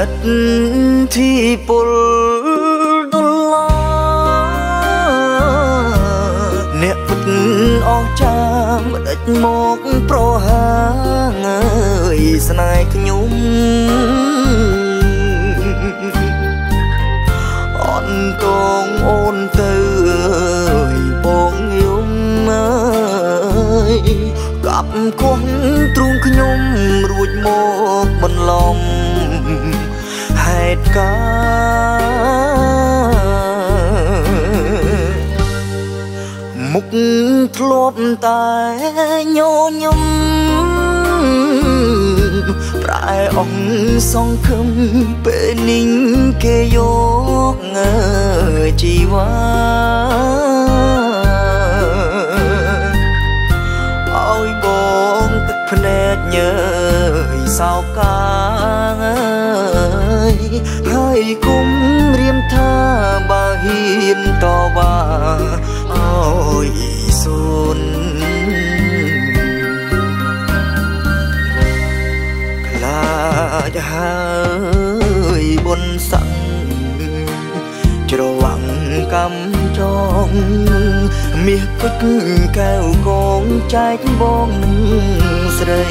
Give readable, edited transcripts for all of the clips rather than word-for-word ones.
ឥតที่ពុលដុល្លារអ្នកពុតអស់ចាំដេចមកប្រហាងអើយស្នេហ៍ខ្ញុំអន្តងអូនទៅអើយបងខ្ញុំអើយកាប់គោះទ្រូងខ្ញុំរួចមកបន្លំហេតុការមុខធ្លាប់តែញញឹមប្រែអងសងខឹមពេលនេះគេយកជីវ៉ាឲ្យបងទឹកភ្នែកញើយសោកកាងហើយគុំរៀមថាបើហ៊ានតវ៉ាអើយសូនខ្លាចហើយបុនស័ងច្រវាំងកំចងមាសពេជ្រកែវកងចែកបងនឹងស្រី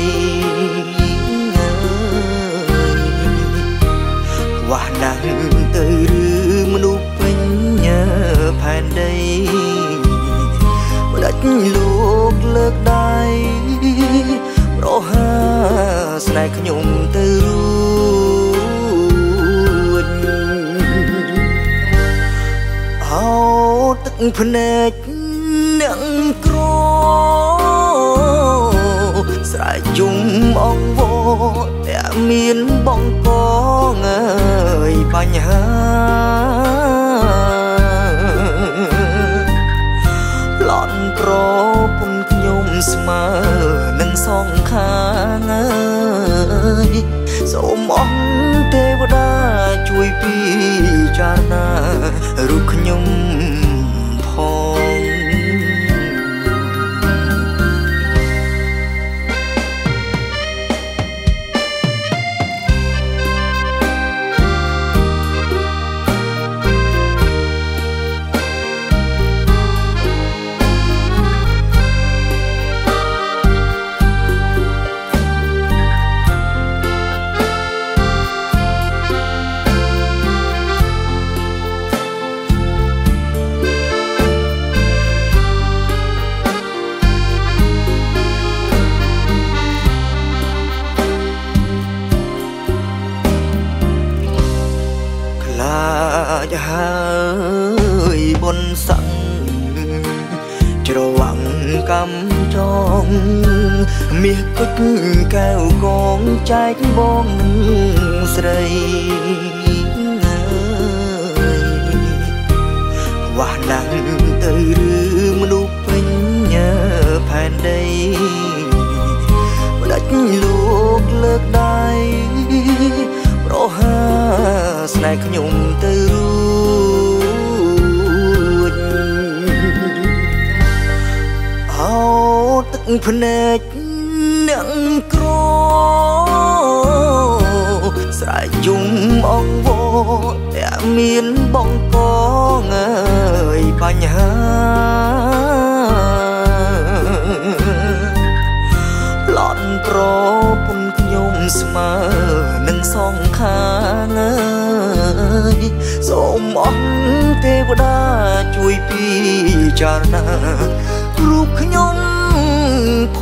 វ៉ាណាស់ទៅឬមនុស្សពេញផែនដីផ្ដាច់លោកលើកដៃប្រហាស្នេហ៍ខ្ញុំទៅរួចហៅទឹកភ្នែកអ្នកក្រស្រែកជុំអងវតែមានបងកងអើយបញ្ហាឡន់ប្រពន្ធខ្ញុំស្មើនឹងសងខាងអើយសូមអង្គទេវតាជួយពិចារណារូបខ្ញុំផងហើយបុនស័ងច្រវាំងកំចងមាសពេជ្រកែវកងចែកបងនឹងស្រីវ៉ាណាស់ទៅឬមនុស្សពេញផែនដីផ្ដាច់លោកលើកដៃប្រហាស្នេហ៍ខ្ញុំទៅរួចហៅទឹកភ្នែកអ្នកក្រស្រែកជុំអងវតែមានបងកងអើយបញ្ហាឡន់ប្រពន្ធខ្ញុំស្មើនឹងសងខាងអើយសូមអង្គទេវតាជួយពិចារណារូបខ្ញុំផ